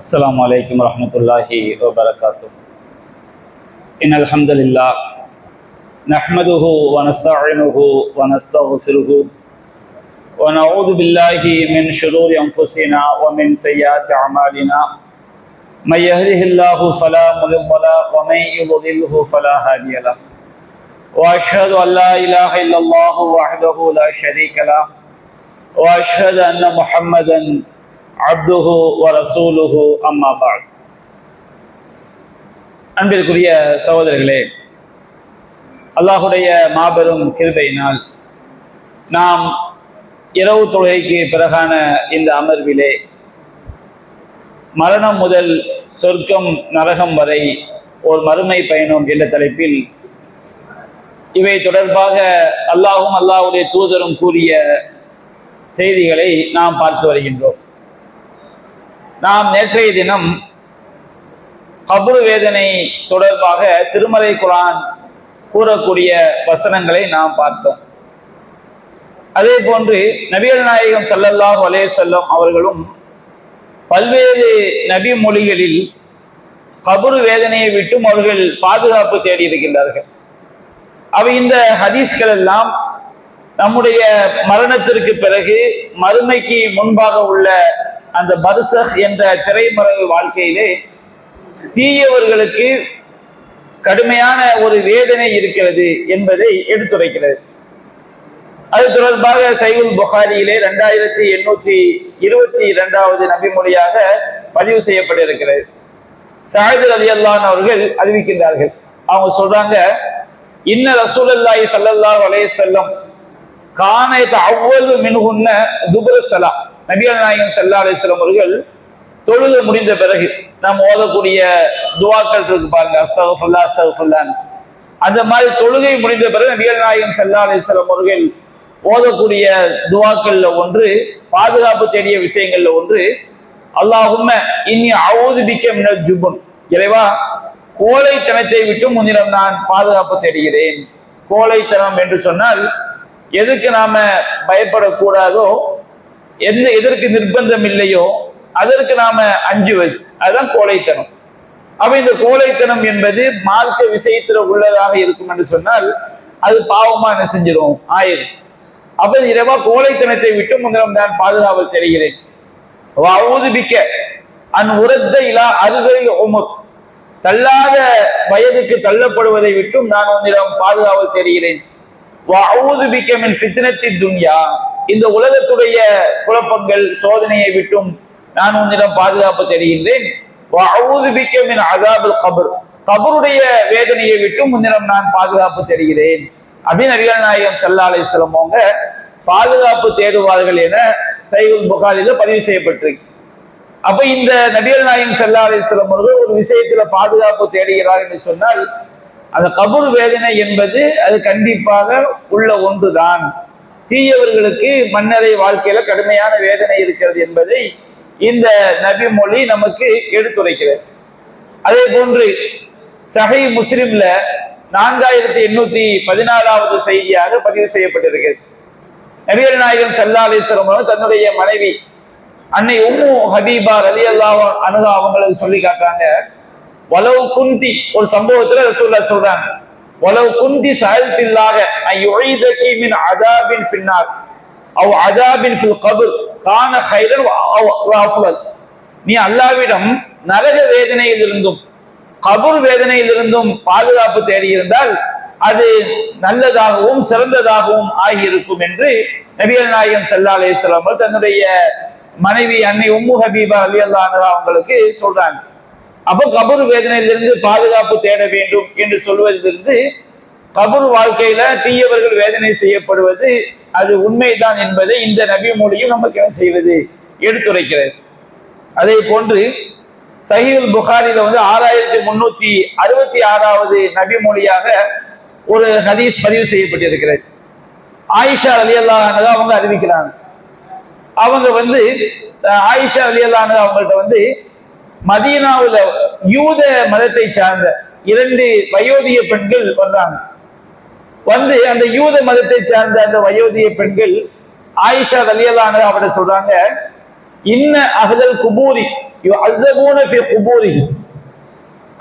السلام عليكم ورحمة الله وبركاته. إن الحمد لله نحمده ونستعينه ونستغفره ونعوذ بالله من شرور أنفسنا ومن سيئات أعمالنا. من يهده الله فلا مضل له ومن يضلله فلا هادي له. وأشهد أن لا إله إلا الله وحده لا شريك له وأشهد أن محمدا அப்துஹு வ ரசூலுஹு அம்மா பஅத். அன்பிற்குரிய சகோதரர்களே, அல்லாஹுடைய மாபெரும் கிருபையினால் நாம் இரவு தொழுகைக்கு பிறகான இந்த அமர்விலே மரணம் முதல் சொர்க்கம் நரகம் வரை ஒரு மறுமை பயணம் என்ற தலைப்பில் இவை தொடர்பாக அல்லாஹும் அல்லாஹுடைய தூதரும் கூறிய செய்திகளை நாம் பார்த்து வருகின்றோம். நாம் நேற்றைய தினம் கபர் வேதனை தொடர்பாக திருமறை குர்ஆன் கூறக்கூடிய வசனங்களை நாம் பார்த்தோம். அதே போன்று நபிகள் நாயகம் ஸல்லல்லாஹு அலைஹி வஸல்லம் அவர்களும் பல்வேறு நபி மொழிகளில் கபர் வேதனையை விட்டும் அவர்கள் பாதுகாப்பு தேடி இருக்கின்றார்கள். அவை இந்த ஹதீஸ்கள் எல்லாம் நம்முடைய மரணத்திற்கு பிறகு மறுமைக்கு முன்பாக உள்ள அந்த பர்சக் என்ற திரைமறைவு வாழ்க்கையிலே தீயவர்களுக்கு கடுமையான ஒரு வேதனை இருக்கிறது என்பதை எடுத்துரைக்கிறது. அது தொடர்பாக சஹீஹுல் புகாரியிலே 2822வது நபிமொழியாக பதிவு செய்யப்பட்டிருக்கிறது. ஸஅத் ரலியல்லாஹு அன்ஹு அவர்கள் அறிவிக்கின்றார்கள். அவங்க சொல்றாங்க, இன்ன ரசூலுல்லாஹி ஸல்லல்லாஹு அலைஹி வஸல்லம் கான யதஅவ்வலு மின்ஹுன்ன துபுர ஸலா. நபிகள் நாயகம் ஸல்லல்லாஹு அலைஹி வஸல்லம் அவர்கள் தொழுகை முடிந்த பிறகு நாம் ஓதக்கூடிய துஆக்கள் இருக்கு பாருங்க, அஸ்தக்ஃபிருல்லாஹ் அஸ்தக்ஃபிருல்லாஹ். அந்த மாதிரி தொழுகை முடிந்த பிறகு நபிகள் நாயகம் ஸல்லல்லாஹு அலைஹி வஸல்லம் அவர்கள் ஓதக்கூடிய துஆக்கள்ல ஒன்று, பாதுகாப்பு தேடிய விஷயங்கள்ல ஒன்று, அல்லாஹும்ம இன்னி அஊது பிக்க மினல் ஜுபன். இறைவா, கோழைத்தனத்தை விட்டு முன்னிடம் நான் பாதுகாப்பு தேடுகிறேன். கோழைத்தனம் என்று சொன்னால் எதுக்கு நாம பயப்படக்கூடாதோ, எதற்கு நிர்பந்தம் இல்லையோ அதற்கு நாம அஞ்சுவது, அதுதான் கோழைத்தனம். அப்ப இந்த கோழைத்தனம் என்பது மார்க்க விஷயத்துல உள்ளதாக இருக்கும் என்று சொன்னால் அது பாவமா என்ன செஞ்சிடும், ஆயிரும். அப்ப இறைவா, கோழைத்தனத்தை விட்டு முன்னிடம் நான் பாதுகாப்பு தெரிகிறேன். பிக்க அன் உரத்த இலா அருகை உமர், தள்ளாத வயதுக்கு தள்ளப்படுவதை விட்டும் நான் உன்னிடம் பாதுகாப்பு தெரிகிறேன். பிக்க மின் ஃபித்னத்தி துன்யா, இந்த உலகத்துடைய குழப்பங்கள் சோதனையை விட்டும் நான் உன்னிடம் பாதுகாப்பு தெரிகின்றேன். கபருடைய வேதனையை விட்டும் உன்னிடம் நான் பாதுகாப்பு தெரிகிறேன் அப்படின்னு நபிகள் நாயகம் ஸல்லல்லாஹு அலைஹி வஸல்லம் அவங்க பாதுகாப்பு தேடுவார்கள் என சஹீஹுல் புகாரில பதிவு செய்யப்பட்டிருக்கு. அப்ப இந்த நபிகள் நாயகம் ஸல்லல்லாஹு அலைஹி வஸல்லம் அவர்கள் ஒரு விஷயத்துல பாதுகாப்பு தேடுகிறார் என்று சொன்னால் அந்த கபர் வேதனை என்பது அது கண்டிப்பாக உள்ள ஒன்றுதான். தீயவர்களுக்கு மன்னரை வாழ்க்கையில கடுமையான வேதனை இருக்கிறது என்பதை இந்த நபி மொழி நமக்கு எடுத்துரைக்கிறது. அதே போன்று சஹீஹ் முஸ்லிம்ல 4814வது செய்தியாக பதிவு செய்யப்பட்டிருக்கிறது. நபிகள் நாயகம் ஸல்லல்லாஹு அலைஹி வஸல்லம் தன்னுடைய மனைவி அன்னை உம்மு ஹபீபா ரலியல்லாஹு அன்ஹா அவங்களுக்கு சொல்லி காட்டுறாங்க, வலவ் குந்தி, ஒரு சம்பவத்துல ரசூலுல்லாஹ் சொல்றாங்க, வலவ் குந்தி சஅல்தில்லாஹ அய்யுஈதகி மின் அஸாபின் ஃபின்னார் அவ் அஸாபின் ஃபில் கப்ர் கான கைரன் வ அஃலல். நீ அல்லாஹ்விடம் நரக வேதனையிலிருந்தும் கபர் வேதனையிலிருந்தும் பாதுகாப்பு தேடியிருந்தால் அது நல்லதாகவும் சிறந்ததாகவும் ஆகியிருக்கும் என்று நபிகள் நாயகம் ஸல்லல்லாஹு அலைஹி வஸல்லம் தன்னுடைய மனைவி அன்னை உம்மு ஹபீபா ரலியல்லாஹு அன்ஹா அவங்களுக்கு சொல்றாங்க. அப்போ கபர் வேதனையிலிருந்து பாதுகாப்பு தேட வேண்டும் என்று சொல்வதிலிருந்து கபர் வாழ்க்கையில தீயவர்கள் வேதனை செய்யப்படுவது அது உண்மைதான் என்பதை இந்த நபி மொழியும் நமக்கு என்ன செய்வது, எடுத்துரைக்கிறது. அதே போன்று சஹீஹுல் புகாரில 6366வது நபி மொழியாக ஒரு ஹதீஸ் பதிவு செய்யப்பட்டிருக்கிறது. ஆயிஷா ரலியல்லாஹு அன்ஹா அவங்க அறிவிக்கிறாங்க. அவங்க ஆயிஷா ரலியல்லாஹு அன்ஹா அவங்கள்ட்ட மதீனாவுல யூத மதத்தை சார்ந்த 2 வயோதிக பெண்கள் வர்றாங்க. அந்த யூத மதத்தை சார்ந்த அந்த வயோதிக பெண்கள் ஆயிஷா ரலியல்லாஹு அன்ஹா அவரை சொல்றாங்க, இன்ன அஹ்லல் குபூரி யுஅஸபூன ஃபீ குபூரிஹிம்,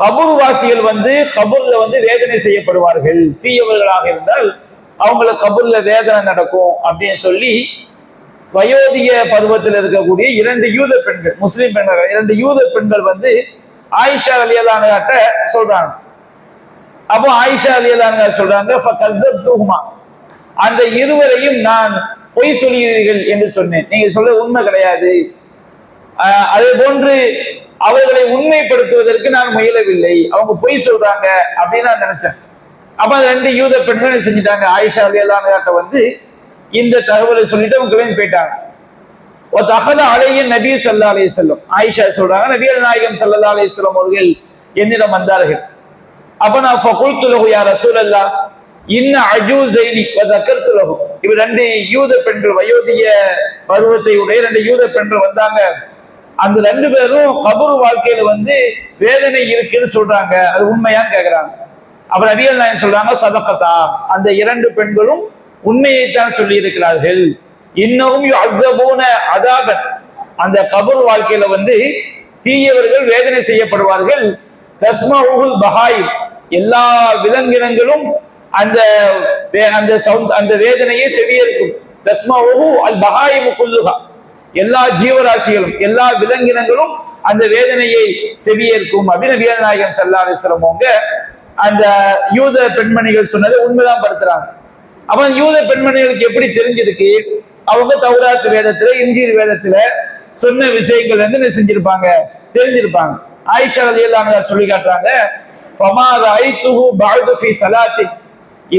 கபூர் வாசிகள் வந்து கபூர்ல வந்து வேதனை செய்யப்படுவார்கள். தீயவர்களாக இருந்தால் அவங்களுக்கு கபூர்ல வேதனை நடக்கும் அப்படின்னு சொல்லி வயோதிக பருவத்தில் இருக்கக்கூடிய 2 யூத பெண்கள், முஸ்லிம் பெண்கள் 2 யூத பெண்கள் வந்து ஆயிஷா ரலியல்லாஹு அன்ஹா சொல்றாங்க. அப்போ ஆயிஷா ரலியல்லாஹு அன்ஹா சொல்றாங்க, ஃபகذبتهما, அந்த இருவரையும் நான் பொய் சொல்கிறீர்கள் என்று சொன்னேன், நீங்க சொல்ற உண்மை கிடையாது. அதே போன்று அவர்களை உண்மைப்படுத்துவதற்கு நான் முயலவில்லை, அவங்க பொய் சொல்றாங்க அப்படின்னு நான் நினைச்சேன். அப்ப 2 யூத பெண்கள் செஞ்சுட்டாங்க, ஆயிஷா ரலியல்லாஹு அன்ஹா வந்து இந்த தகவலை சொல்லிட்டு அவங்க கிளம்பி போயிட்டாங்க. நபி ஸல்லல்லாஹு அலைஹி வஸல்லம், ஆயிஷா சொல்றாங்க, நபிகள் நாயகம் ஸல்லல்லாஹு அலைஹி வஸல்லம் அவர்கள் என்னிடம் வந்தார்கள். அப்ப நான் ஃபகுல்து லஹு யா ரசூலல்லாஹ் இன்ன அஜூஸைனி வ ذكرت லஹு, இவ 2 யூத பெண்கள், வயோதிக பருவத்தை உடைய 2 யூத பெண்கள் வந்தாங்க. அந்த 2 பேரும் கபர் வாழ்க்கையில வந்து வேதனை இருக்குன்னு சொல்றாங்க, அது உண்மையான்னு கேக்குறாங்க. அப்ப நபிகள் நாயகம் சொல்றாங்க, சதகதா, அந்த 2 பெண்களும் உண்மையைத்தான் சொல்லி இருக்கிறார்கள். இன்னும் யுஅஸபூன அஸாபன், அந்த கபர் வாழ்க்கையில வந்து தீயவர்கள் வேதனை செய்யப்படுவார்கள். தஸ்மஉல் பஹாயிம், எல்லா விலங்கினங்களும் அந்த அந்த வேதனையை செவியேற்கும். தஸ்மஉ அல் பஹாயிம் குல்லுஹா, எல்லா ஜீவராசிகளும் எல்லா விலங்கினங்களும் அந்த வேதனையை செவியேற்கும் அப்படின்னு நபிகள் நாயகம் ஸல்லல்லாஹு அலைஹி வஸல்லம் அவங்க அந்த யூத பெண்மணிகள் சொன்னதை உண்மைதான் படுத்துறாங்க. அப்ப யூத பெண்மணிகளுக்கு எப்படி தெரிஞ்சிருக்கு, அவங்க தௌராத் வேதத்துல இன்ஜீல் வேதத்துல சொன்ன விஷயங்கள் வந்து என்ன செஞ்சிருப்பாங்க, தெரிஞ்சிருப்பாங்க. ஆயிஷா ரலியல்லாஹு அன்ஹா சொல்லி காட்டுறாங்க, ஃபமா ரஅய்துஹு பஅது ஃபீ ஸலாத்தி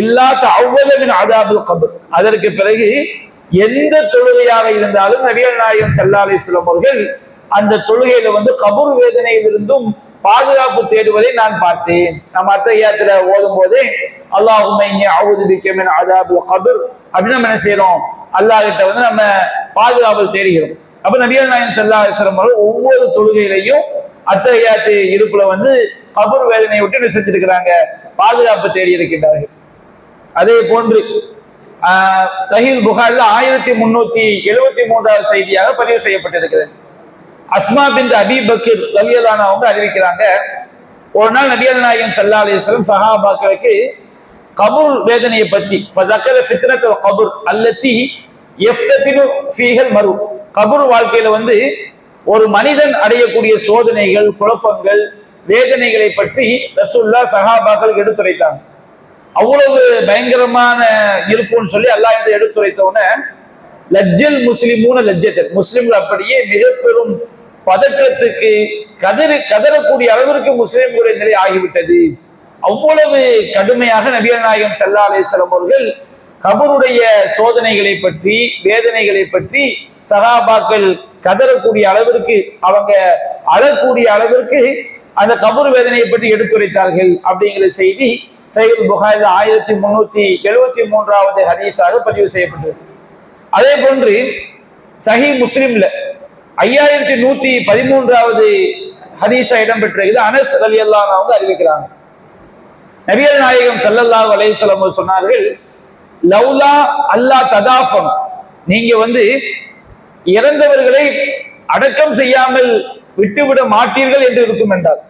இல்லா தஅவ்வத மின் அஸாபில் கப்ர், அதற்கு பிறகு எந்த தொழுகையாக இருந்தாலும் நபிகள் நாயகம் ஸல்லல்லாஹு அலைஹி வஸல்லம் அவர்கள் அந்த தொழுகையில வந்து கபர் வேதனையிலிருந்தும் பாதுகாப்பு தேடுவதை நான் பார்த்தேன். நம்ம அத்தஹியாத்துல ஓதும் போதே அல்லாஹும்ம இன்னி அஊது பிக்க மின் அஸாபில் கப்ர் அப்படின்னு நம்ம என்ன செய்யறோம், அல்லாஹ் கிட்ட வந்து நம்ம பாதுகாப்பு தேடுகிறோம். அப்ப நபிகள் நாயகம் ஸல்லல்லாஹு அலைஹி வஸல்லம் அவர்கள் ஒவ்வொரு தொழுகையிலையும் அத்தஹியாத்து இருப்புல வந்து கபர் வேதனையை விட்டு என்ன செஞ்சிருக்கிறாங்க, பாதுகாப்பு தேடி இருக்கின்றார்கள். அதே போன்று சஹீஹ் புகாரில 1373வது செய்தியாக பதிவு செய்யப்பட்டிருக்கிறது. அஸ்மா பின்த் அபி பக்கர் ரலியல்லாஹு அன்ஹா அவங்க அறிவிக்கிறாங்க, ஒரு நாள் நபிகள் நாயகம் ஸல்லல்லாஹு அலைஹி வஸல்லம் சஹாபாக்களுக்கு கபர் வேதனையை பற்றி ஃபதக்கர ஃபித்னத்துல் கபர் அல்லதி யஃப்ததினு ஃபீஹல் மரு, கபர் வாழ்க்கையில வந்து ஒரு மனிதன் அடையக்கூடிய சோதனைகள், குழப்பங்கள், வேதனைகளை பற்றி ரசூலுல்லாஹ் சஹாபாக்களுக்கு எடுத்துரைத்தாங்க. அவ்வளவு பயங்கரமான இருக்கும்னு சொல்லி அல்லாஹ் இதை எடுத்துரைத்தவுடனே லஜ்ஜல் முஸ்லிமூன லஜ்ஜத்தன், முஸ்லிம்கள் அப்படியே மிக பெரும் பதற்றத்துக்கு கதறக்கூடிய அளவிற்கு முஸ்லிம்களுடைய நிலை ஆகிவிட்டது. அவ்வளவு கடுமையாக நபிகள் நாயகம் ஸல்லல்லாஹு அலைஹி வஸல்லம் அவர்கள் கபருடைய சோதனைகளை பற்றி, வேதனைகளை பற்றி சஹாபாக்கள் கதறக்கூடிய அளவிற்கு, அவங்க அழக்கூடிய அளவிற்கு அந்த கபர் வேதனையை பற்றி எடுத்துரைத்தார்கள் அப்படிங்கிற செய்தி சஹீஹ் புகாரில் 1373வது ஹதீஸாக பதிவு செய்யப்பட்டது. அதே போன்று சஹீஹ் முஸ்லிம்ல 5113வது ஹதீஸா இடம்பெற்றிருக்கிறது. அனஸ் ரலியல்லாஹு அன்ஹு அவங்க அறிவிக்கிறாங்க, நபிகள் நாயகம் ஸல்லல்லாஹு அலைஹி வஸல்லம் சொன்னார்கள், லௌலா அல்லாஹ் ததாஃபம், நீங்க வந்து இறந்தவர்களை அடக்கம் செய்யாமல் விட்டுவிட மாட்டீர்கள் என்று இருக்கும் என்றால்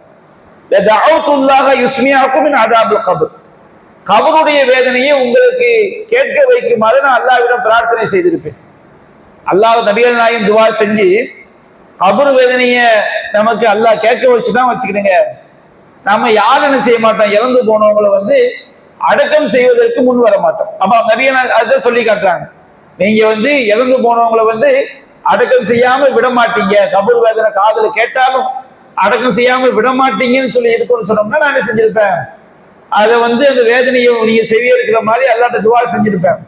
கபருடைய வேதனையை உங்களுக்கு கேட்க வைக்குமாறு நான் அல்லாஹ்விடம் பிரார்த்தனை செய்திருப்பேன். அல்லாஹ் நபிகள் நாயகம் துவா செஞ்சு கபர் வேதனைய நமக்கு அல்லாஹ் கேட்க வச்சுதான் வச்சுக்கிடுங்க, நம்ம யாரும் என்ன செய்ய மாட்டோம், இறந்து போனவங்களை வந்து அடக்கம் செய்வதற்கு முன் வர மாட்டோம். அப்ப நபிகள் அதை சொல்லி காட்டுறாங்க, நீங்க வந்து இறந்து போனவங்களை வந்து அடக்கம் செய்யாம விட மாட்டீங்க, கபர் வேதனை காதுல கேட்டாலும் அடக்கம் செய்யாம விட மாட்டீங்கன்னு சொல்லி இருக்குன்னு சொன்னோம்னா நான் என்ன செஞ்சிருப்பேன், அதை வந்து அந்த வேதனையை நீங்க செவியேற்கிற மாதிரி அல்லாஹ்ட்ட துவா செஞ்சிருப்பேன்.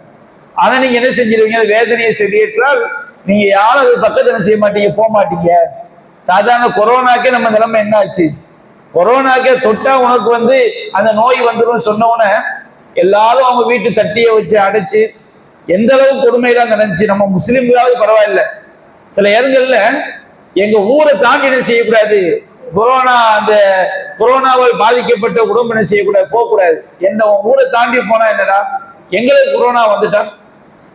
ஆனா நீங்க என்ன செஞ்சிருவீங்க, வேதனையை செவியேற்றால் நீங்க யாரும் அது பக்கத்துல என்ன செய்ய மாட்டீங்க, போக மாட்டீங்க. சாதாரண கொரோனாக்கே நம்ம நிலைமை என்ன ஆச்சு, கொரோனாக்கே தொட்டா உனக்கு வந்து அந்த நோய் வந்துடும் சொன்னோன்னே எல்லாரும் அவங்க வீட்டு தட்டியை வச்சு அடைச்சு எந்த அளவுக்கு கொடுமையெல்லாம் நடந்துச்சு. நம்ம முஸ்லிம்களாவது பரவாயில்ல, சில இடங்கள்ல எங்க ஊரை தாண்டி என்ன செய்யக்கூடாது, அந்த கொரோனாவால் பாதிக்கப்பட்ட குடும்பம் என்ன செய்யக்கூடாது, போகக்கூடாது. என்ன ஊரை தாண்டி போனா என்னடா எங்களுக்கு கொரோனா வந்துட்டா,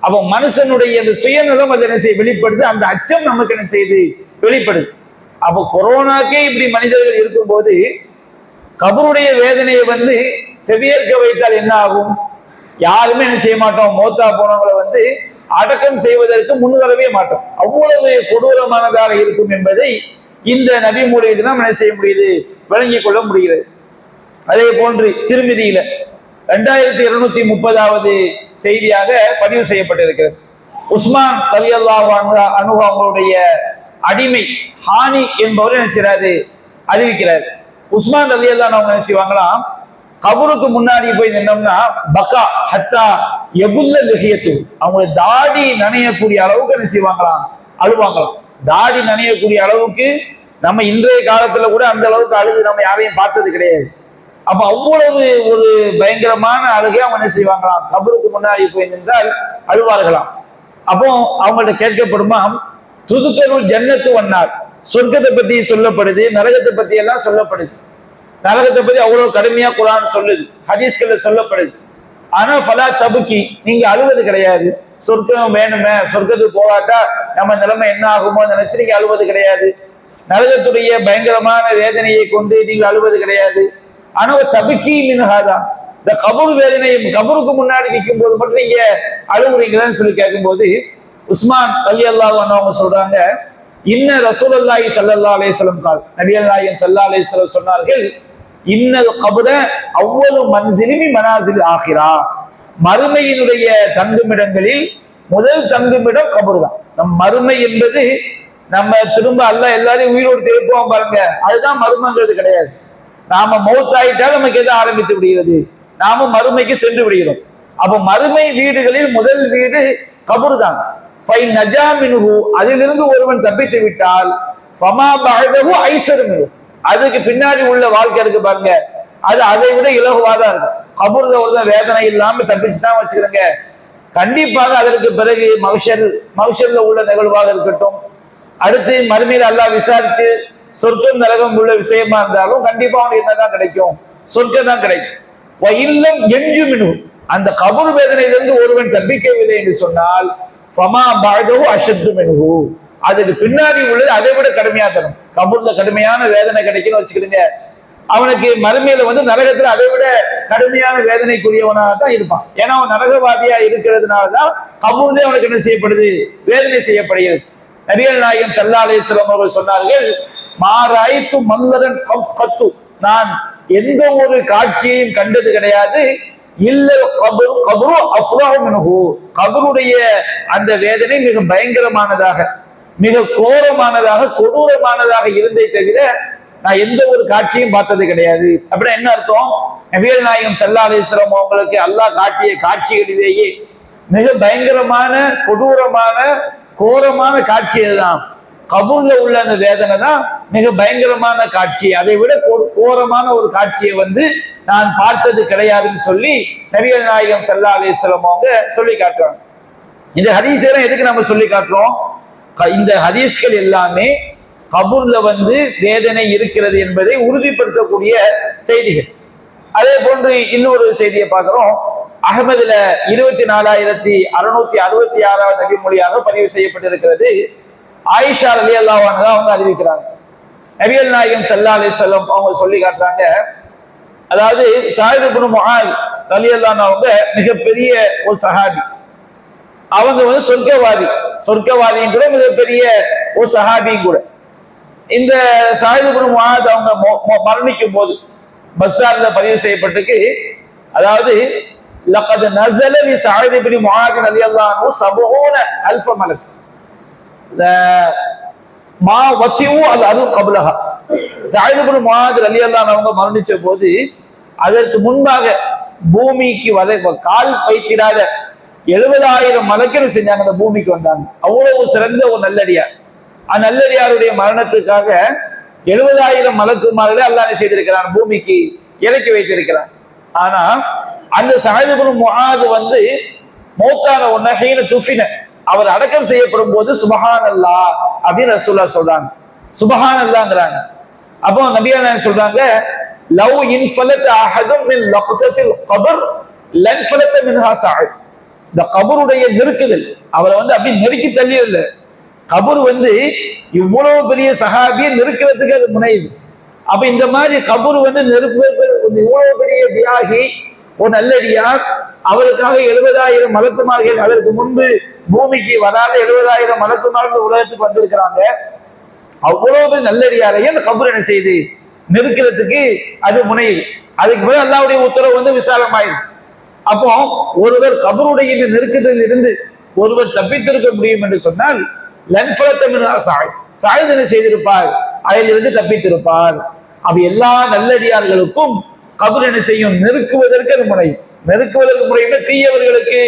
அப்போ மனுஷனுடைய அந்த சுயநலம் அதை என்ன செய்ய வெளிப்படுது, அந்த அச்சம் நமக்கு என்ன செய்யுது வெளிப்படுது. அப்போ கொரோனாக்கே இப்படி மனிதர்கள் இருக்கும்போது கபருடைய வேதனையை வந்து செவியேற்க வைத்தால் என்ன ஆகும்? யாருமே என்ன செய்ய மாட்டோம், மௌத்தா போனவங்களை அடக்கம் செய்வதற்கு முன்வரவே மாட்டோம். அவ்வளவு கொடூரமானதாக இருக்கும் என்பதை இந்த நபி மூலியத்தில் நாம் என்ன செய்ய முடியுது, விளங்கிக் கொள்ள முடிகிறது. அதே போன்று திருமிதியில 2230வது செய்தியாக பதிவு செய்யப்பட்டிருக்கிறது. உஸ்மான் ரலியல்லாஹு அன்ஹு அவங்களுடைய அடிமை ஹானி என்பவர் என்ன செய்யறாரு, அறிவிக்கிறார். உஸ்மான் ரலியல்லாஹு அவங்க என்ன செய்வாங்களாம், கபருக்கு முன்னாடி போய் நின்னோம்னா பக்கா ஹத்தா எபுல்ல லஹியத்து, அவங்க தாடி நனையக்கூடிய அளவுக்கு என்ன செய்வாங்களாம், அழுவாங்களாம். தாடி நனையக்கூடிய அளவுக்கு நம்ம இன்றைய காலத்துல கூட அந்த அளவுக்கு அழுது நம்ம யாரையும் பார்த்தது கிடையாது. அப்ப அவ்வளவு ஒரு பயங்கரமான அழுகை அவங்க என்ன செய்வாங்களாம், கபருக்கு முன்னாடி போய் நின்றால் அழுவார்களாம். அப்போ அவங்கள்ட்ட கேட்கப்படுமா, துதுக்கருள் ஜன்னத்து வண்ணார், சொர்க்கத்தை பத்தி சொல்லப்படுது, நரகத்தை பத்தி எல்லாம் சொல்லப்படுது. நரகத்தை பத்தி அவ்வளவு கடுமையா குர்ஆன் சொல்லுது, ஹதீஸ்கள்ல சொல்லப்படுது. ஆனா ஃபலா தபுக்கி, நீங்க அழுவது கிடையாது. சொர்க்கம் வேணுமே, சொர்க்கத்துக்கு போகாட்டா நம்ம நிலைமை என்ன ஆகுமோ நினைச்சு நீங்க அழுவது கிடையாது. நரகத்துடைய பயங்கரமான வேதனையை கொண்டு நீங்க அழுவது கிடையாது. ஆனா தபுக்கி மின்ஹாதா, இந்த கபூர் வேதனை, கபருக்கு முன்னாடி நிற்கும் போது மட்டும் நீங்க அழுகுறீங்களன்னு சொல்லி கேட்கும்போது உஸ்மான் ரலியல்லாஹு அன்ஹு அவங்க சொல்றாங்க, இன்ன ரசூலுல்லாஹி ஸல்லல்லாஹு அலைஹி வஸல்லம் கால், நபிகள் நாயகம் ஸல்லல்லாஹு அலைஹி வஸல்லம் சொன்னார்கள், இன்னல் கபர அவ்வளவு மன்சிலிமி மனாசில் ஆகிரா, மறுமையினுடைய தங்குமிடங்களில் முதல் தங்குமிடம் கபர் தான். நம் மறுமை என்பது நம்ம திரும்ப அல்லாஹ் எல்லாரையும் உயிரோடு திருப்புவோம் பாருங்க, அதுதான் மறுமைங்கிறது கிடையாது. நாம மௌத்தாயிட்டால் நமக்கு எது ஆரம்பித்து விடுகிறது, நாம மறுமைக்கு சென்று விடுகிறோம். அப்ப மறுமை வீடுகளில் முதல் வீடு கபர் தான். அதிலிருந்து ஒருவன் தப்பித்து விட்டால் அதுக்கு பின்னாடி உள்ள வாழ்க்கை இருக்கு பாருங்க, அது அதை விட இலகுவாதான் இருக்கும். கபூர்ல ஒரு வேதனை இல்லாம தப்பிச்சுதான் வச்சுக்கிறேங்க. கண்டிப்பாக அதற்கு பிறகு மகஷர்ல உள்ள நிகழ்வாக இருக்கட்டும், அடுத்து மறுமையில் அல்லாஹ் விசாரிச்சு சொர்க்கம் நரகம் உள்ள விஷயமா இருந்தாலும் கண்டிப்பா அவனுக்கு என்னதான் கிடைக்கும், சொர்க்கம் தான் கிடைக்கும். இல்லம் எஞ்சு மினு, அந்த கபூர் வேதனையிலிருந்து ஒருவன் தப்பிக்கவில்லை என்று சொன்னால் ஃபமா பஅதஹு அஷத்து மின்ஹு, அதுக்கு பின்னாடி உள்ளது அதை விட கடுமையா தரும். கபூர்ல கடுமையான வேதனை கிடைக்குன்னு வச்சுக்கிடுங்க, அவனுக்கு மறுமையில நரகத்துல அதை விட கடுமையான வேதனைக்குரியவனாக தான் இருப்பான். ஏன்னா அவன் நரகவாதியா இருக்கிறதுனாலதான் கபூர்ல அவனுக்கு என்ன செய்யப்படுது, வேதனை செய்யப்படுகிறது. நபிகள் நாயகம் ஸல்லல்லாஹு அலைஹி வஸல்லம் அவர்கள் சொன்னார்கள், மாராய்த்து மல்லரன் கத்து, நான் எந்த ஒரு காட்சியையும் கண்டது கிடையாது, இல்ல கபரு அஃப்ரஹு மின்ஹு, கபருடைய அந்த வேதனை மிக பயங்கரமானதாக, மிக கோரமானதாக, கொடூரமானதாக இருந்ததை தவிர நான் எந்த ஒரு காட்சியும் பார்த்தது கிடையாது. அப்படின்னா என்ன அர்த்தம்? நபிகள் நாயகம் ஸல்லல்லாஹு அலைஹி வஸல்லம் அவங்களுக்கு அல்லாஹ் காட்டிய காட்சிகளிலேயே மிக பயங்கரமான, கொடூரமான, கோரமான காட்சி அதுதான். கபூர்ல உள்ள அந்த வேதனை தான் மிக பயங்கரமான காட்சி. அதை விட கோரமான ஒரு காட்சியை நான் பார்த்தது கிடையாதுன்னு சொல்லி நபிகள் நாயகம் ஸல்லல்லாஹு அலைஹி வஸல்லம் அவங்க சொல்லி காட்டுறாங்க. இந்த ஹதீஸ் எல்லாம் எதுக்கு நம்ம சொல்லி காட்டுறோம்? இந்த ஹதீஸ்கள் எல்லாமே கபூர்ல வேதனை இருக்கிறது என்பதை உறுதிப்படுத்தக்கூடிய செய்திகள். அதே போன்று இன்னொரு செய்தியை பார்க்கிறோம். அகமதுல 24,666வது நபி மொழியாக பதிவு செய்யப்பட்டிருக்கிறது. ஆயிஷா ரலியல்லாஹு அன்ஹா அவங்க அறிவிக்கிறாங்க, நபிகள் நாயகம் ஸல்லல்லாஹு அலைஹி வஸல்லம் அவங்க சொல்லி காட்டுறாங்க, அதாவது ஸஅத் இப்னு முஆத் ரலியல்லாஹு அன்ஹு அவங்க மிகப்பெரிய ஒரு சஹாபி, அவங்க சொர்க்கவாதிங்கிற மிகப்பெரிய ஒரு சஹாபி கூட. இந்த ஸஅத் இப்னு முஆத் அவங்க மரணிக்கும் போது பஸ்ஸார்ல பதிவு செய்யப்பட்டிருக்கு, அதாவது லகத் நஸல லி ஸஅத் இப்னு முஆத் ரலியல்லாஹு அன்ஹு 70,000 மலக் மா வத்தியு அது கபலஹா. ஸஅத் இப்னு முஆத் ரலியல்லாஹு அன்ஹு அவங்க மரணிச்ச போது அதற்கு முன்பாக பூமிக்கு கால் வைத்திராத 70,000 மலக்குகள் செஞ்சாங்க, அந்த பூமிக்கு வந்தாங்க. அவ்வளவு சிறந்த ஒரு நல்லடியார். நல்லடியாருடைய மரணத்துக்காக 70,000 மலக்குமார்களை அல்லாஹ் செய்திருக்கிறான், பூமிக்கு இறக்கி வைத்திருக்கிறான். ஆனா அந்த ஸஅத் இப்னு முஆத் மௌத்தான உடனே ஹீன துஃபின, அவர் அடக்கம் செய்யப்படும் போது சுப்ஹானல்லாஹ் அப்படின்னு ரசூலுல்லாஹ் சொல்றாங்க, சுப்ஹானல்லாஹ்ங்கறாங்க. அப்போ நபிகள் நாயகம் சொல்றாங்க, லவ் இன்ஃபலத அஹதும் மின் லக்தத்தில் கபர் லன்ஃபலத மின்ஹா ஸஅத், இந்த கபருடைய நெருக்குதல் அவரை அப்படி நெருக்கி தள்ளியதில்லை, கபூர் வந்து இவ்வளவு பெரிய சஹாபியை நெருக்கிறதுக்கு அது முனையுது. அப்ப இந்த மாதிரி கபூர் வந்து இவ்வளவு பெரிய தியாகி, ஒரு நல்லடியார், அவருக்காக 70,000 மலக்குமார்கள், அதற்கு முன்பு பூமிக்கு வராத 70,000 மலக்குமார்கள் உலகத்துக்கு வந்திருக்கிறாங்க. அவ்வளவு பேர் நல்லடியாரையும் அந்த கபூர் என்ன செய்யுது, நெருக்கிறதுக்கு அது முனையுது. அதுக்கு பிறகு அல்லாஹ்வுடைய உத்தரவு வந்து விசாலமாயிருக்கு. அப்போ ஒருவர் கபருடைய இந்த நெருக்கத்தில் இருந்து ஒருவர் தப்பித்திருக்க முடியும் என்று சொன்னால் சாயுதனை செய்திருப்பார், அதிலிருந்து தப்பித்திருப்பார். அப்ப எல்லா நல்லடியார்களுக்கும் கபர் என்ன செய்யும், நெருக்குவதற்கு அது முறை. நெருக்குவதற்கு முறைன்னா தீயவர்களுக்கு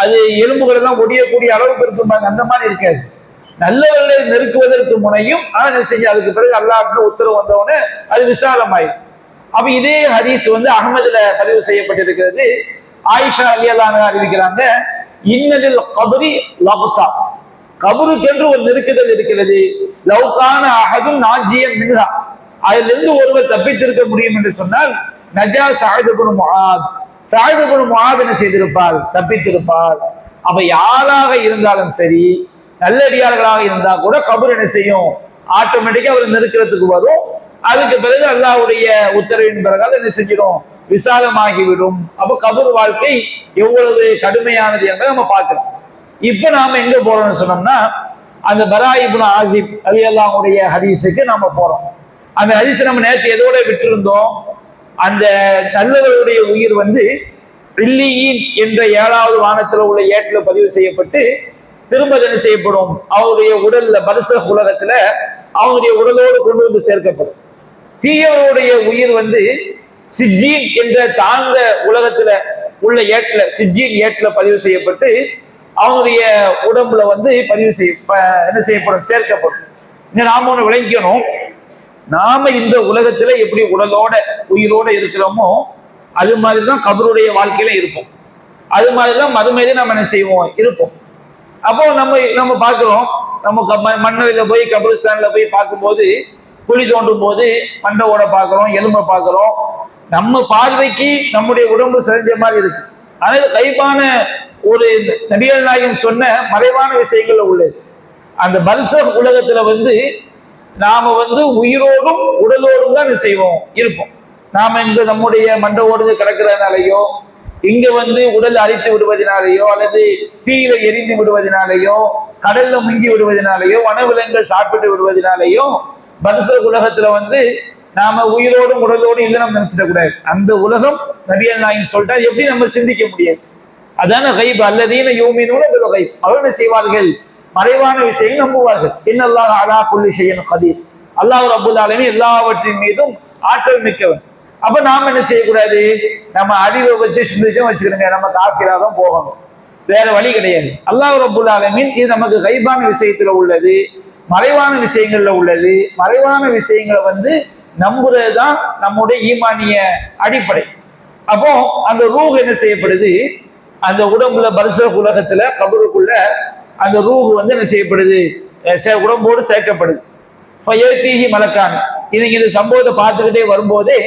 அது எலும்புகள் எல்லாம் ஒடியக்கூடிய அளவுக்கு இருக்கும்பாங்க, அந்த மாதிரி இருக்காது. நல்லவர்களை நெருக்குவதற்கு முனையும் என்ன செய்யும், அதுக்கு பிறகு அல்லாஹ்வுடைய உத்தரவு வந்தவுடனே அது விசாலமாயிடும். அப்ப இதே ஹதீஸ் வந்து அகமதுல பதிவு செய்யப்பட்டிருக்கிறது. ஆயிஷா ரலியல்லாஹு அன்ஹா அறிவிக்கிறாங்க, இன்னலில் கபரி லக்தா, கபருக்கென்று ஒரு நெருக்குதல் இருக்கிறது. லவ்கான அஹதுன் நாஜியன் மின்ஹா, அதிலிருந்து ஒருவர் தப்பித்திருக்க முடியும் என்று சொன்னால் நஜா சஅத் இப்னு முஆத், சஅத் இப்னு முஆத் என்ன செய்திருப்பார், தப்பித்திருப்பார். அப்ப யாராக இருந்தாலும் சரி, நல்லடியார்களாக இருந்தா கூட கபர் என்ன செய்யும், ஆட்டோமேட்டிக்கா அவர் நெருக்கிறதுக்கு வரும். அதுக்கு பிறகு அல்லாஹ்வுடைய உத்தரவின் பிறகு என்ன செஞ்சிடும், விசாலமாகிவிடும். அப்ப கபர் வாழ்க்கை எவ்வளவு கடுமையானது என்பதை நம்ம பார்க்கிறோம். இப்ப நாம எங்க போறோம்னு சொன்னோம்னா, அந்த பரா இப்னு ஆசிப் ரலியல்லாஹுடைய ஹதீஸுக்கு நாம போறோம். அந்த ஹதீஸை நம்ம நேற்று எதோட விட்டிருந்தோம், அந்த நல்லவருடைய உயிர் வந்து இல்லியின் என்ற 7வது வானத்தில் உள்ள ஏட்டில் பதிவு செய்யப்பட்டு திரும்ப என்ன செய்யப்படும், அவருடைய உடல்ல பர்சக் உலகத்துல அவருடைய உடலோடு கொண்டு வந்து சேர்க்கப்படும். தீயவருடைய உயிர் வந்து சிஜ்ஜீன் என்ற தாழ்ந்த உலகத்துல உள்ள ஏட்ல, சிஜ்ஜீன் ஏட்ல பதிவு செய்யப்பட்டு அவனுடைய உடம்புல வந்து என்ன செய்யப்படும், சேர்க்கப்படும். இங்க நாம ஒண்ணு விளங்கிக்கணும், நாம இந்த உலகத்துல எப்படி உடலோட உயிரோட இருக்கிறோமோ அது மாதிரிதான் கபருடைய வாழ்க்கையில இருப்போம். அது மாதிரிதான் மறுமையில நம்ம என்ன செய்வோம், இருப்போம். அப்போ நம்ம பார்க்கிறோம், நம்ம மண்ணறையில போய் கபிரிஸ்தான்ல போய் பார்க்கும்போது, குழி தோண்டும் போது மண்டவோட பார்க்கிறோம், எலும்பை பார்க்கிறோம். நம்ம பார்வைக்கு நம்முடைய உடம்பு செஞ்ச மாதிரி இருக்கு. ஆனால் கைப்பான ஒரு நபிகள் நாயகம் சொன்ன மறைவான விஷயங்கள்ல உள்ளது. அந்த பர்சக் உலகத்துல வந்து நாம வந்து உயிரோடும் உடலோடும் தான் செய்வோம், இருப்போம். நாம இங்க நம்முடைய மண்டவோடு கிடக்கிறதுனாலையோ, இங்க வந்து உடல் அரித்து விடுவதனாலேயோ, அல்லது தீயில எரிந்து விடுவதனாலேயோ, கடல்ல முங்கி விடுவதனாலேயோ, வனவிலங்குகள் சாப்பிட்டு விடுவதனாலேயோ பர்சக் உலகத்துல வந்து நாம உயிரோடும் உடலோடும் இல்லை நம்ம நினைச்சிடக்கூடாது. அந்த உலகம் நபிகள் நாயகம் சொல்லிட்டா எப்படி நம்ம சிந்திக்க முடியாது. அதான கைப், அல்லதீன யூமினூன பில் கைப், அவர்கள் செய்வார்கள், மறைவான விஷயங்கள் நம்புவார்கள். இன்னல்லாஹ அலா குல்லி ஷைஇன் கதீர், அல்லாஹ் ரப்பல் ஆலமீன் எல்லாவற்றின் மீதும் ஆற்றல் மிக்கவன். அப்ப நாம என்ன செய்யக்கூடாது, நம்ம அறிவை வச்சு சிந்திச்சும் வச்சுக்கிறோங்க, நம்ம காஃபிரா தான் போகணும், வேற வழி கிடையாது. அல்லாஹ் ரப்பல் ஆலமீன் இது நமக்கு கைபான விஷயத்துல உள்ளது, மறைவான விஷயங்கள்ல உள்ளது. மறைவான விஷயங்களை வந்து நம்புறதுதான் நம்முடைய ஈமானிய அடிப்படை. அப்போ அந்த ரூஹ் என்ன செய்யப்படுது, அந்த உடம்புல பர்சக் உலகத்துல கபருக்குள்ள அந்த ரூஹ் வந்து என்ன செய்யப்படுது, உடம்போடு சேர்க்கப்படுது. மலக்கான், இன்னைக்கு இந்த சம்பவத்தை பார்த்துக்கிட்டே வரும்போதே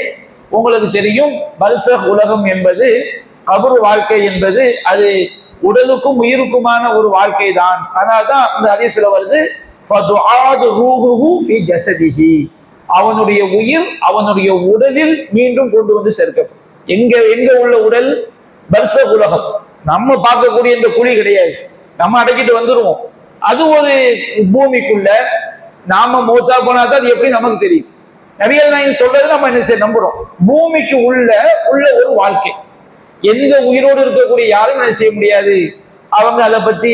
உங்களுக்கு தெரியும், பர்சக் உலகம் என்பது, கபரு வாழ்க்கை என்பது அது உடலுக்கும் உயிருக்குமான ஒரு வாழ்க்கை தான். அதனால்தான் அந்த ஹதீஸ்ல வருது, அவனுடைய உயிர் அவனுடைய உடலில் மீண்டும் கொண்டு வந்து சேர்க்கப்படும். எங்க உள்ள உடல், பர்சக் உலகம். நம்ம பார்க்கக்கூடிய இந்த குழி கிடையாது, நம்ம அடக்கிட்டு வந்துருவோம். அது ஒரு பூமிக்குள்ள நாம மூத்தா போனாதான் அது எப்படி நமக்கு தெரியும். நபிகள் நாயகம் சொல்றது நம்ம என்ன செய்ய நம்புறோம். பூமிக்கு உள்ள ஒரு வாழ்க்கை, எந்த உயிரோடு இருக்கக்கூடிய யாரும் என்ன செய்ய முடியாது, அவங்க அதை பத்தி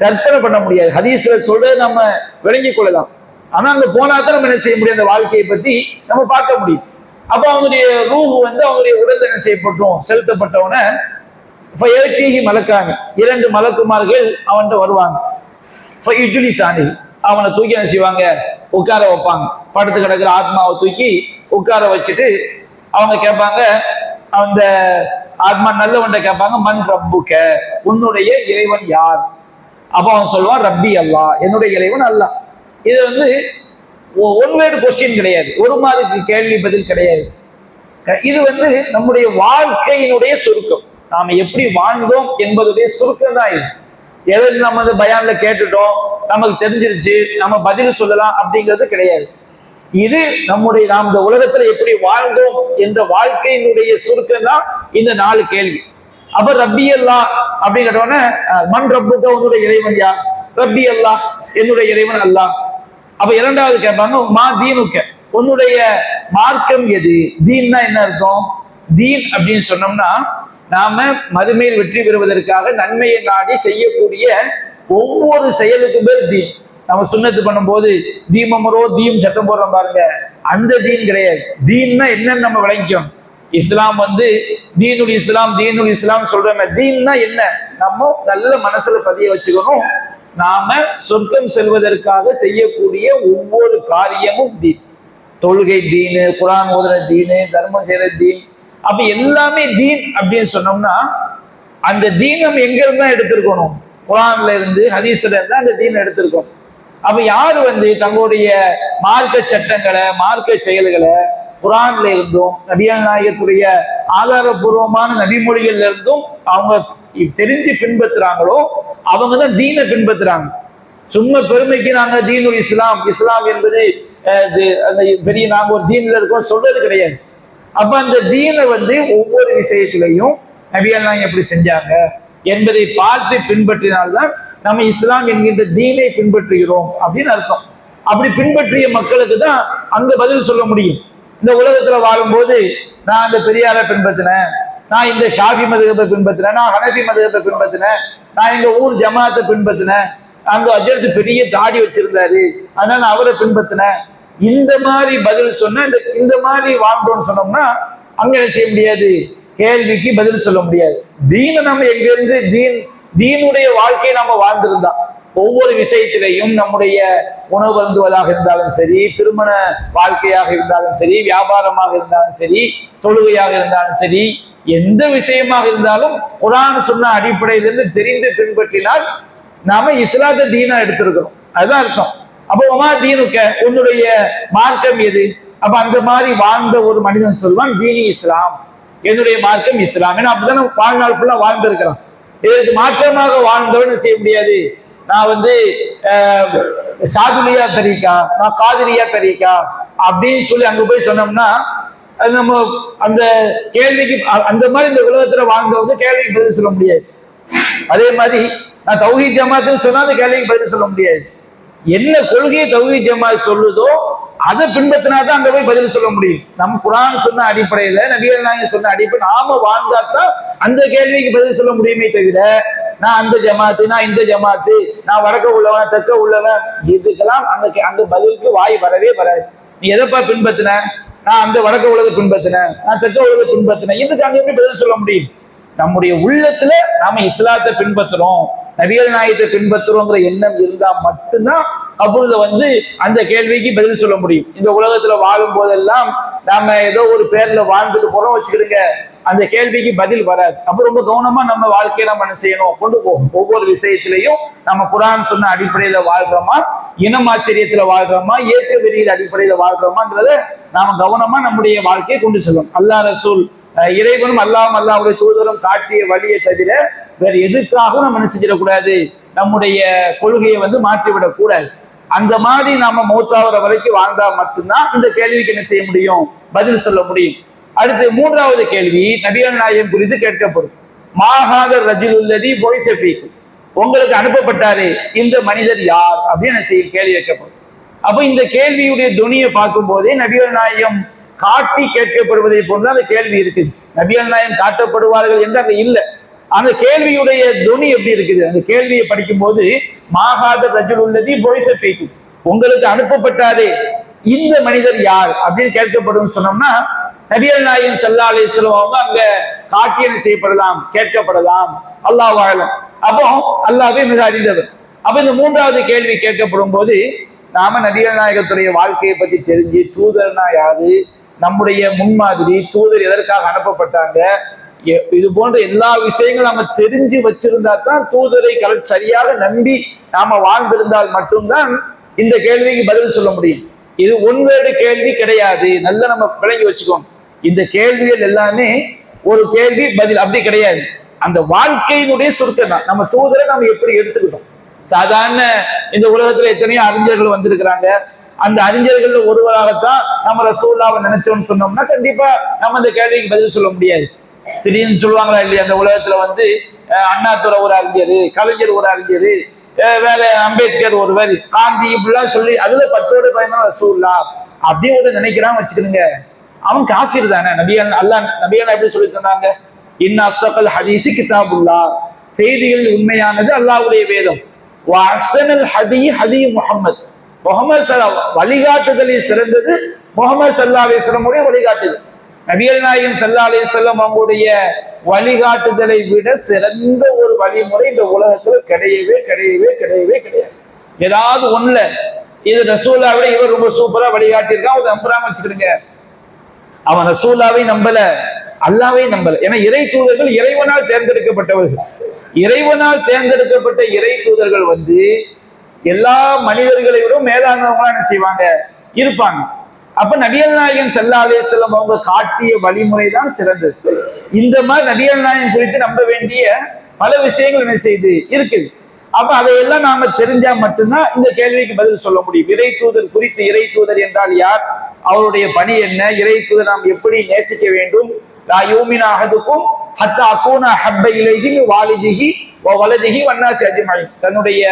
கற்பனை பண்ண முடியாது. ஹதீஸ்ல சொல்றது நம்ம விளங்கிக் கொள்ளலாம். ஆனா அங்க போனாதான் நம்ம என்ன செய்ய முடியும், அந்த வாழ்க்கையை பத்தி நம்ம பார்க்க முடியும். அப்ப அவங்களுடைய ரூஹ் வந்து அவங்களுடைய உடல் என்ன செய்யப்பட்டோம், செலுத்தப்பட்டவன மலக்காங்க, 2 மலக்குமார்கள் அவன்கிட்ட வருவாங்க. அவனை தூக்கி என்ன செய்வாங்க, உட்கார வைப்பாங்க. படுத்து கிடக்கிற ஆத்மாவை தூக்கி உட்கார வச்சுட்டு அவங்க கேட்பாங்க, அந்த ஆத்மா நல்லவன்ட்ட கேட்பாங்க, மண் ரப்புக்க, உன்னுடைய இறைவன் யார்? அப்போ அவன் சொல்லுவான், ரப்பி அல்லாஹ், என்னுடைய இறைவன் அல்லாஹ். இது வந்து ஒன் வேர்டு கொஸ்டின் கிடையாது, ஒரு மாதிரி கேள்வி பதில் கிடையாது. இது வந்து நம்முடைய வாழ்க்கையினுடைய சுருக்கம், நாம எப்படி வாழ்ந்தோம் என்பதுடைய சுருக்கம் தான் இது. எதை நம்ம வந்து பயான்ல கேட்டுட்டோம், நமக்கு தெரிஞ்சிருச்சு, நம்ம பதில் சொல்லலாம் அப்படிங்கிறது கிடையாது. இது நாம் இந்த உலகத்துல எப்படி வாழ்ந்தோம் என்ற வாழ்க்கையினுடைய சுருக்கம் தான் இந்த 4 கேள்வி. அப்ப ரப்பி அல்லா அப்படிங்கிறவன மண் ரப்புக்க உன்னுடைய இறைவன் யார்? ரப்பி அல்லா, என்னுடைய இறைவன் அல்லாஹ். அப்ப இரண்டாவது கேட்பாங்க மா தீனுக்க, உன்னுடைய மார்க்கம் எது? தீன்னா என்ன அர்த்தம்? தீன் அப்படின்னு சொன்னோம்னா நாம மறுமையில் வெற்றி பெறுவதற்காக நன்மையை நாடி செய்யக்கூடிய ஒவ்வொரு செயலுக்கும் பேர் தீன். நம்ம சுன்னத்து பண்ணும்போது தீமமரோ தீம் சத்தம் போடுறோம் பாருங்க, அந்த தீன் கிடையாது. தீன்னா என்னன்னு நம்ம விளங்கிக்கணும். இஸ்லாம் தீனுல் இஸ்லாம், தீனுல் இஸ்லாம் சொல்றோம். தீன்னா என்ன நம்ம நல்ல மனசுல பதிய வச்சுக்கணும். நாம சொர்க்கம் செல்வதற்காக செய்யக்கூடிய ஒவ்வொரு காரியமும் தீன். தொழுகை தீனு, குரான் ஓதுற தீனு, தர்மம் செய்யற தீன், அப்ப எல்லாமே தீன் அப்படின்னு சொன்னோம்னா அந்த தீன் நம்ம எங்க இருந்தா எடுத்திருக்கணும்? குரான்ல இருந்து, ஹதீஸ்ல இருந்து அந்த தீன் எடுத்திருக்கணும். அப்ப யாரு தங்களுடைய மார்க்க சட்டங்களை, மார்க்க செயல்களை குரான்ல இருந்தும் நபிகள் நாயகத்துடைய ஆதாரபூர்வமான நபிமொழிகள்ல இருந்தும் அவங்க தெரிஞ்சு பின்பற்றுறாங்களோ அவங்கதான் தீனை பின்பற்றுறாங்க. சும்மா பெருமைக்கு நாங்க தீனுல் இஸ்லாம், இஸ்லாம் என்பது பெரிய நாங்க ஒரு தீன்ல இருக்கோம் சொல்றது கிடையாது. அப்ப அந்த தீனை ஒவ்வொரு விஷயத்திலையும் நபிகள் நாயகம் எப்படி செஞ்சாங்க என்பதை பார்த்து பின்பற்றினால்தான் நம்ம இஸ்லாம் என்கின்ற தீனை பின்பற்றுகிறோம் அப்படின்னு அர்த்தம். அப்படி பின்பற்றிய மக்களுக்கு தான் அங்க பதில் சொல்ல முடியும். இந்த உலகத்துல வாழும்போது நான் அந்த பெரியாரை பின்பற்றினேன், நான் இந்த ஷாஃபி மதுஹபை பின்பற்றினேன், நான் ஹனஃபி மதுஹபை பின்பற்றினேன், நான் எங்க ஊர் ஜமாத்தை பின்பற்றினேன், அங்க அஜர்த்து பெரிய தாடி வச்சிருந்தாரு அதனால நான் அவரை பின்பற்றினேன், இந்த மாதிரி பதில் சொன்ன இந்த மாதிரி வாழ்ந்தோம்னு சொன்னோம்னா அங்க என்ன செய்ய முடியாது? கேள்விக்கு பதில் சொல்ல முடியாது. தீனை நம்ம எங்க இருந்து தீனுடைய வாழ்க்கையை நம்ம வாழ்ந்திருந்தா ஒவ்வொரு விஷயத்திலையும் நம்முடைய உணவு அருந்துவதாக இருந்தாலும் சரி, திருமண வாழ்க்கையாக இருந்தாலும் சரி, வியாபாரமாக இருந்தாலும் சரி, தொழுகையாக இருந்தாலும் சரி, எந்த விஷயமாக இருந்தாலும் குர்ஆன் சொன்ன அடிப்படையிலிருந்து தெரிந்து பின்பற்றினால் நாம இஸ்லாத்தை தீனா எடுத்திருக்கிறோம். அதுதான் அர்த்தம். அப்போ ஒமா தீனுக்க, உன்னுடைய மார்க்கம் எது? அப்ப அந்த மாதிரி வாழ்ந்த ஒரு மனிதன் சொல்வான் தீனி இஸ்லாம், என்னுடைய மார்க்கம் இஸ்லாம். ஏன்னா அப்படிதான் வாழ்நாள் ஃபுல்லா வாழ்ந்திருக்கிறான். இதற்கு மாற்றமாக வாழ்ந்தவன் செய்ய முடியாது. நான் சாதுலியா தரீக்கா, நான் காதிரியா தரீக்கா அப்படின்னு சொல்லி அங்க போய் சொன்னோம்னா நம்ம அந்த கேள்விக்கு அந்த மாதிரி இந்த உலகத்துல வாழ்ந்தவங்க கேள்விக்கு பதில் சொல்ல முடியாது. அதே மாதிரி நான் தௌஹீத் ஜமாத்துன்னு சொன்னா அந்த கேள்விக்கு பதில் சொல்ல முடியாது. என்ன கொள்கையை தௌஹீத் ஜமாத் சொல்லுதோ அதை பின்பற்றினாதான் அங்க போய் பதில் சொல்ல முடியும். நம்ம குர்ஆன் சொன்ன அடிப்படையில, நபிகள் நாயகம் சொன்ன அடிப்படை நாம வாழ்ந்தாதான் அந்த கேள்விக்கு பதில் சொல்ல முடியுமே தவிர நான் அந்த ஜமாத்து, நான் இந்த ஜமாத்து, நான் வடக்க உள்ளவன் தெற்க உள்ளவன், இதுக்கெல்லாம் அங்க பதிலுக்கு வாய் வரவே வராது. நீ எதைப்பா பின்பற்றின? நான் அந்த வடக்க உலகத்தை பின்பற்றினேன், நான் தெற்க உலகத்தை பின்பற்றினேன், இதுக்கு அங்க எப்படி பதில் சொல்ல முடியும்? நம்முடைய உள்ளத்துல நாம இஸ்லாத்தை பின்பற்றுறோம், நபிகள் நாயகத்தை பின்பற்றுறோங்கிற எண்ணம் இருந்தா மட்டும்தான் கபூர்ல அந்த கேள்விக்கு பதில் சொல்ல முடியும். இந்த உலகத்துல வாழும் போதெல்லாம் நாம ஏதோ ஒரு பேர்ல வாழ்ந்துட்டு போறோம் வச்சுக்கிடுங்க, அந்த கேள்விக்கு பதில் வராது. அப்ப ரொம்ப கவனமா நம்ம வாழ்க்கையை நம்ம என்ன செய்யணும், கொண்டு போகும். ஒவ்வொரு விஷயத்திலையும் நம்ம குர்ஆன் சொன்ன அடிப்படையில வாழ்றோமா, இனமாச்சரியத்துல வாழ்றோமா, ஏற்ற வெறியில அடிப்படையில வாழ்றோமான்றத நாம கவனமா நம்முடைய வாழ்க்கையை கொண்டு செல்லும். அல்லாஹ் ரசூல் இறைவனும் அல்லாஹ்வுடைய தூதரும் காட்டிய வழியை தவிர வேற எதுக்காகவும் நம்ம என்ன செஞ்சிடக்கூடாது, நம்முடைய கொள்கையை மாற்றிவிடக் கூடாது. அந்த மாதிரி நாம மௌத்தாவர வரைக்கும் வாழ்ந்தா மட்டும்தான் இந்த கேள்விக்கு என்ன செய்ய முடியும், பதில் சொல்ல முடியும். அடுத்து 3வது கேள்வி நபிகள் நாயகம் குறித்து கேட்கப்படும். மாஹாதர் ரஜுலுல்லதி புஇஸ ஃபீக்கும், உங்களுக்கு அனுப்பப்பட்டாரே இந்த மனிதர் யார் அப்படின்னு கேள்வி கேட்கப்படும். அப்ப இந்த கேள்வியுடைய துணியை பார்க்கும் போதே நபிகள் நாயகம் காட்டி கேட்கப்படுவதை போன்று அந்த கேள்வி இருக்குது. நபிகள் நாயகம் காட்டப்படுவார்கள் என்று அங்க இல்லை. அந்த கேள்வியுடைய துணி எப்படி இருக்குது? அந்த கேள்வியை படிக்கும் போது மாஹாதர் ரஜுலுல்லதி புஇஸ ஃபீக்கும், உங்களுக்கு அனுப்பப்பட்டாரே இந்த மனிதர் யார் அப்படின்னு கேட்கப்படும் சொன்னோம்னா நபிகள் நாயகம் ஸல்லல்லாஹு அலைஹி வஸல்லம் அவங்க அங்க காட்டி என்ன செய்யப்படலாம், கேட்கப்படலாம். அல்லாஹ் ஆலம். அப்போ அல்லாஹ்வே மிக அறிந்தவர். அப்ப இந்த 3வது கேள்வி கேட்கப்படும் போது நாம நபிகள் நாயகத்துடைய வாழ்க்கையை பத்தி தெரிஞ்சு, தூதர்னா யாரு, நம்முடைய முன்மாதிரி, தூதர் எதற்காக அனுப்பப்பட்டாங்க, இது போன்ற எல்லா விஷயங்களும் நம்ம தெரிஞ்சு வச்சிருந்தா தான் தூதரை சரியாக நம்பி நாம வாழ்ந்திருந்தால் மட்டும்தான் இந்த கேள்விக்கு பதில் சொல்ல முடியும். இது ஒன்வேடு கேள்வி கிடையாது. நல்லா நம்ம விளங்கி வச்சுக்கோம். இந்த கேள்விகள் எல்லாமே ஒரு கேள்வி பதில் அப்படி கிடையாது. அந்த வாழ்க்கையினுடைய சுருக்கம் தான். நம்ம தூதரை நம்ம எப்படி எடுத்துக்கிட்டோம், சாதாரண இந்த உலகத்துல எத்தனையோ அறிஞர்கள் வந்திருக்கிறாங்க. அந்த அறிஞர்கள் ஒருவராகத்தான் நம்ம ரசூலுல்லாஹ்வை நினைச்சோம்னு சொன்னோம்னா கண்டிப்பா நம்ம இந்த கேள்விக்கு பதில் சொல்ல முடியாது. திடீர்னு சொல்லுவாங்களா இல்லையா, அந்த உலகத்துல வந்து அண்ணாதுரை ஒரு அறிஞர், கலைஞர் ஒரு அறிஞர், வேற அம்பேத்கர் ஒருவர், காந்தி, இப்படிலாம் சொல்லி அதுல 10 பயணம் ரசூலுல்லாஹ் அப்படி ஒரு நினைக்கிறான் வச்சுக்கிடுங்க, அவன் காஃபிர் தானே. நபிகள் அல்லாஹ் நபிகள் எப்படி சொல்லி சொன்னாங்க, இன் அஸ்ஸகல் ஹதீஸி கிதாபுல்லாஹ், செய்திகள் உண்மையானது அல்லாஹ்வுடைய வேதம். வ அஹ்ஸனல் ஹதீ ஹதீ முஹம்மத், முஹம்மது வழிகாட்டுதலில் சிறந்தது முஹம்மது ஸல்லல்லாஹு அலைஹி வஸல்லம் உடைய வழிகாட்டுதல். நபிகள் நாயகம் ஸல்லல்லாஹு அலைஹி வஸல்லம் அவங்களுடைய வழிகாட்டுதலை விட சிறந்த ஒரு வழிமுறை இந்த உலகத்துல கிடையவே கிடையவே கிடையவே கிடையாது. ஏதாவது ஒண்ணுல இது ரசூலுல்லாஹ்வை விட இவர் ரொம்ப சூப்பரா வழிகாட்டியிருக்கான், ஒரு நம்புறாம வச்சுக்கிடுங்க. அவன் ரசூலுல்லாஹ்வை நம்பல, அல்லாஹ்வை நம்பல. ஏன்னா இறை தூதர்கள் இறைவனால் தேர்ந்தெடுக்கப்பட்டவர்கள். இறைவனால் தேர்ந்தெடுக்கப்பட்ட இறை தூதர்கள் வந்து எல்லா மனிதர்களை விட மேலானவங்களா என்ன செய்வாங்க, இருப்பாங்க. அப்ப நபிகள் நாயகம் ஸல்லல்லாஹு அலைஹி வஸல்லம் அவங்க காட்டிய வழிமுறை தான் சிறந்தது. இந்த மாதிரி நபிகள் நாயகம் குறித்து நம்ப வேண்டிய பல விஷயங்கள் என்ன செய்து இருக்குது. அப்ப அதையெல்லாம் நாம தெரிஞ்சா மட்டும்தான் இந்த கேள்விக்கு பதில் சொல்ல முடியும். இறை தூதர் குறித்து, இறை தூதர் என்றால் யார், அவருடைய பணி என்ன, இறை தூதர் நாம் எப்படி நேசிக்க வேண்டும், லா யூமினு அஹதுக்கும் ஹத்தா அகூன ஹப்ப இலைஹி வாலிதிஹி வ வலதிஹி வன்னாஸி அஜ்மஈன், தன்னுடைய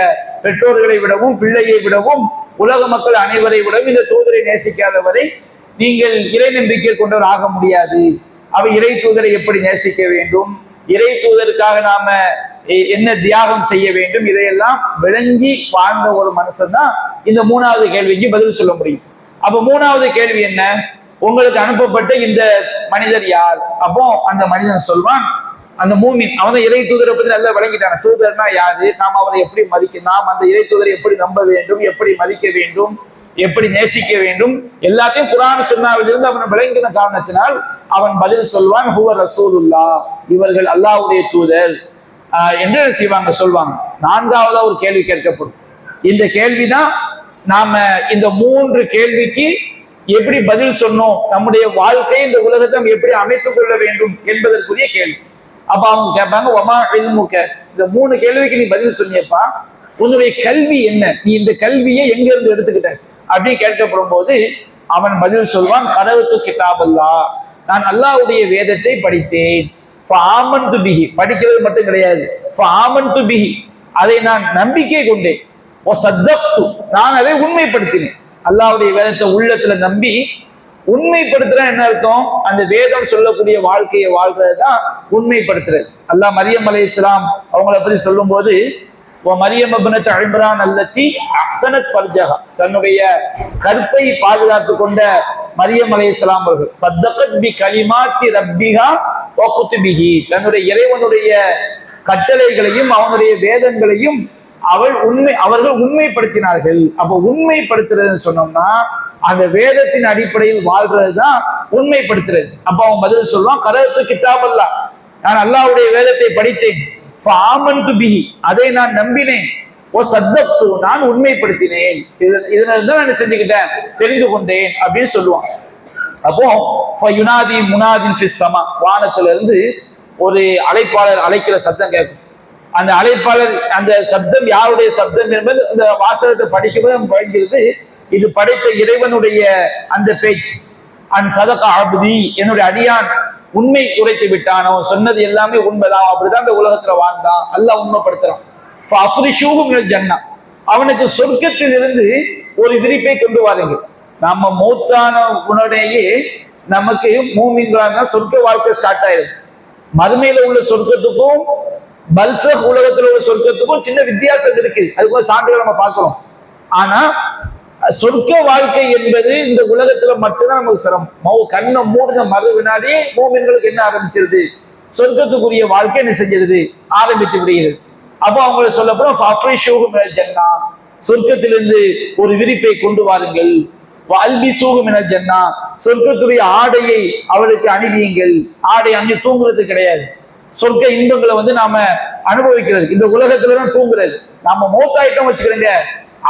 பெற்றோர்களை விடவும் பிள்ளையை விடவும் உலக மக்கள் அனைவரை விடவும் இந்த தூதரை நேசிக்காதவரை நீங்கள் இறை நம்பிக்கை கொண்டவர் ஆக முடியாது. அவ இறை தூதரை எப்படி நேசிக்க வேண்டும், இறை தூதருக்காக நாம என்ன தியாகம் செய்ய வேண்டும், இதையெல்லாம் விளங்கி வாழ்ந்த ஒரு மனுஷன் தான் இந்த 3வது கேள்விக்கு பதில் சொல்ல முடியும். அப்ப 3வது கேள்வி என்ன, உங்களுக்கு அனுப்பப்பட்ட இந்த மனிதர் யார்? அப்போ அந்த மனிதன் சொல்வான், அந்த மூமின், அவன் இறை தூதரை பத்தி நல்லா விளங்கிட்டான. தூதர்னா யாரு, நாம் அவரை எப்படி மதிக்க, நாம் அந்த இறை தூதரை எப்படி நம்ப வேண்டும், எப்படி மதிக்க வேண்டும், எப்படி நேசிக்க வேண்டும், எல்லாத்தையும் குர்ஆன் சுன்னாவிலிருந்து அவன் விளங்கின காரணத்தினால் அவன் பதில் சொல்வான், ஹுவ ரசூலுல்லாஹ், இவர்கள் அல்லாஹ்வுடைய தூதர் என்று செய்வாங்க, சொல்வாங்க. 4வது ஒரு கேள்வி கேட்கப்படும். இந்த கேள்விதான் நாம இந்த 3 கேள்விக்கு எப்படி பதில் சொன்னோம், நம்முடைய வாழ்க்கை இந்த உலகத்தை எப்படி அமைத்துக் கொள்ள வேண்டும் என்பதற்குரிய கேள்வி. அப்ப அவங்க கேட்பாங்க, ஒமா இல்முக, இந்த 3 கேள்விக்கு நீ பதில் சொன்னியப்பா, உன்னுடைய கல்வி என்ன, நீ இந்த கல்வியை எங்க இருந்து எடுத்துக்கிட்ட அப்படின்னு கேட்கப்படும் போது அவன் பதில் சொல்வான், கரஅத்து கிதாபல்லாஹ், நான் அல்லாஹ்வுடைய வேதத்தை படித்தேன். ஃபஆமன்து பிஹி, படிக்கிறது மட்டும் கிடையாது, ஃபஆமன்து பிஹி, அதை நான் நம்பிக்கை கொண்டேன். வஸத்தக்து, நான் அதை உண்மைப்படுத்தினேன். அல்லாஹ்வுடைய வேதத்தை உள்ளத்துல நம்பி உண்மைப்படுத்துற என்ன அர்த்தம், அந்த வேதம் சொல்லக்கூடிய வாழ்க்கையை வாழ்றதுதான் உண்மைப்படுத்துறது. அல்லாஹ் மரியம் அலைஹிஸ்ஸலாம் அவங்களை பத்தி சொல்லும் போது, மரியம் இப்னத் இம்ரான் அல்லத்தி அஹ்ஸனத் ஃபர்ஜஹா, தன்னுடைய கற்பை பாதுகாத்து கொண்ட மரியம் அலைஹிஸ்ஸலாம் அவர்கள், சத்தகத் பி கலிமாத்தி ரப்பிஹா வ குதுபிஹி, தன்னுடைய இறைவனுடைய கட்டளைகளையும் அவனுடைய வேதங்களையும் அவர்கள் உண்மைப்படுத்தினார்கள். அப்ப உண்மைப்படுத்துறதுன்னு சொன்னோம்னா அந்த வேதத்தின் அடிப்படையில் வாழ்றதுதான் உண்மைப்படுத்துறது. அப்ப அவன் பதில் சொல்லுவான், கரஅத்து கிதாபல்லாஹ், நான் அல்லாஹ்வுடைய வேதத்தை படித்தேன். ஃபஆமன்து பிஹி, அதை நான் நம்பினேன். வஸத்தக்து, நான் உண்மைப்படுத்தினேன். இதனால தான் நான் செஞ்சுக்கிட்டேன், தெரிந்து கொண்டேன் அப்படின்னு சொல்லுவான். அப்போ ஃபயுனாதி முனாதின் ஃபிஸ் ஸமா, வானத்துல இருந்து ஒரு அழைப்பாளர் அழைக்கிற சத்தம் கேட்கும். அந்த அழைப்பாளர், அந்த சப்தம் யாருடைய சப்தம் என்பது அந்த வாசகத்தை படிக்கும்போது நம்ம வழங்கியது, இது படைத்த இறைவனுடைய அந்த பேச்சு. அன் சதக அப்தி, என்னுடைய அடியான் உண்மை உரைத்து விட்டான், அவன் சொன்னது எல்லாமே உண்மைதான், அப்படிதான் இந்த உலகத்துல வாழ்ந்தான், அல்லாஹ் உண்மைப்படுத்துறான். ஃபஅஃப்ரிஷூஹு மினல் ஜன்னah, அவனுக்கு சொர்க்கத்தில் இருந்து ஒரு விரிப்பை கொண்டு வாருங்கள். நம்ம மௌத்தான உடனேயே நமக்கு மூமின்களாக சொர்க்க வாழ்க்கை ஸ்டார்ட் ஆயிருக்கு. மறுமையில உள்ள சொர்க்கத்துக்கும் பர்சக் உலகத்துல உள்ள சொர்க்கத்துக்கும் சின்ன வித்தியாசம் இருக்கு, அதுக்குள்ள சான்றுகள் நம்ம பார்க்கிறோம். ஆனா சொர்க்க வாழ்க்கை என்பது இந்த உலகத்துல மட்டும்தான் நமக்கு சிரமம். கண்ணை மூடின மறு வினாடியே மூமின்களுக்கு என்ன ஆரம்பிச்சிருது, சொர்க்கத்துக்குரிய வாழ்க்கை என்ன செஞ்சிருது, ஆரம்பித்து விடுகிறது. அப்போ அவங்களை சொல்லப்போம், ஃபஅஃப்ரிஷூஹு மினல் ஜன்னah, சொர்க்கத்திலிருந்து ஒரு விரிப்பை கொண்டு வாருங்கள். வஅல்பிஸூஹு மினல் ஜன்னah, சொர்க்கத்துடைய ஆடையை அவளுக்கு அணிவியுங்கள். ஆடை அணிஞ்சு தூங்குறது கிடையாது, சொர்க்க இன்பங்களை நாம அனுபவிக்கிறது. இந்த உலகத்துலதான் தூங்குறது. நாம மௌத்தாயிட்டம் வச்சுக்கிறோங்க,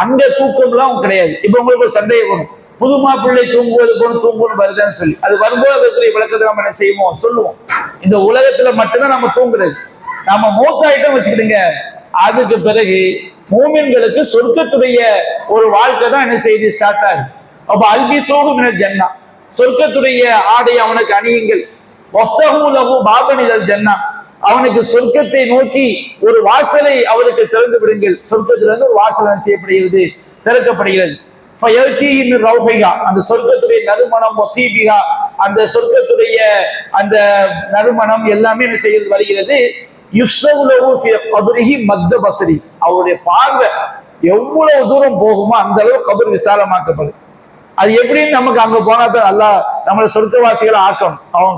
அங்க தூக்கம்லாம் கிடையாது. இப்ப உங்களுக்கு சந்தேகம் வரும், புது மாப்பிள்ளை தூங்குவது போல தூங்குன்னு வருதுன்னு சொல்லி, அது வரும்போது அதற்குரிய விளக்கத்தை நம்ம என்ன செய்வோம், சொல்லுவோம். இந்த உலகத்துல மட்டும்தான் நம்ம தூங்குறது. நம்ம மௌத்தாயிட்டம் வச்சுக்கிடுங்க, அதுக்கு பிறகு மூமின்களுக்கு சொர்க்கத்துடைய ஒரு வாழ்க்கை தான் என்ன செய்து ஸ்டார்ட் ஆகுது. அப்ப அல்பி சோகுமினர் ஜன்னா, சொர்க்கத்துடைய ஆடை அவனுக்கு அணியுங்கள். பாபனிதல் ஜன்னா, அவனுக்கு சொர்க்கத்தை நோக்கி ஒரு வாசலை அவருக்கு திறந்து விடுங்கள். சொர்க்கத்திலிருந்து ஒரு வாசல் செய்யப்படுகிறது, திறக்கப்படுகிறது. அந்த சொர்க்கத்துடைய நறுமணம், அந்த சொர்க்கத்துடைய அந்த நறுமணம் எல்லாமே என்ன செய்து வருகிறது. அவருடைய பார்வை எவ்வளவு தூரம் போகுமோ அந்த அளவு கபர் விசாலமாக்கப்படும். அது எப்படின்னு நமக்கு அங்க போனா தான் அல்லாஹ் நம்மளை சொர்க்கவாசிகளை ஆக்கணும். அவன்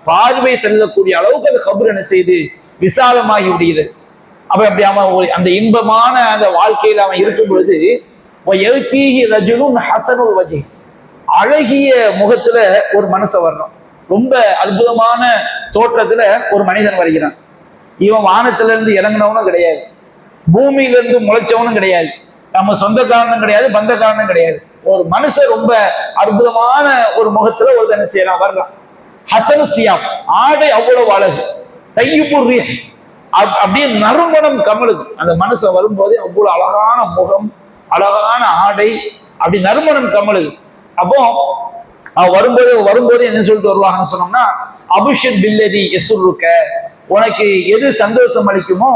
பார்வை செல்லக்கூடிய அளவுக்கு அந்த கபர் என்ன செய்து விசாலமாகி விடுகிறது. அப்ப அப்படி அவன் அந்த இன்பமான அந்த வாழ்க்கையில அவன் இருக்கும் பொழுது அழகிய முகத்துல ஒரு மனுஷன் வர்றான். ரொம்ப அற்புதமான தோற்றத்துல ஒரு மனிதன் வருகிறான். இவன் வானத்துல இருந்து இறங்கினவனும் கிடையாது, பூமியில இருந்து முளைச்சவனும் கிடையாது, நம்ம சொந்த காரணம் கிடையாது, பந்த காரணம் கிடையாது. ஒரு மனுஷன் ரொம்ப அற்புதமான ஒரு முகத்துல ஒரு என்ன செய்யறான், வர்றான். ஹசனு சியாம், ஆடை அவ்வளவு அழகு. தையுபுர் அப்படியே நறுமணம் கமலுது. அந்த மனுஷன் வரும்போது அவ்வளவு அழகான முகம், அழகான ஆடை, அப்படி நறுமணம் கமலுது. அப்போ வரும்போது என்ன சொல்லிட்டு வருவாங்கன்னு சொன்னோம்னா, அபிஷத் பில்லதி எசுருக்க, உனக்கு எது சந்தோஷம் அளிக்குமோ,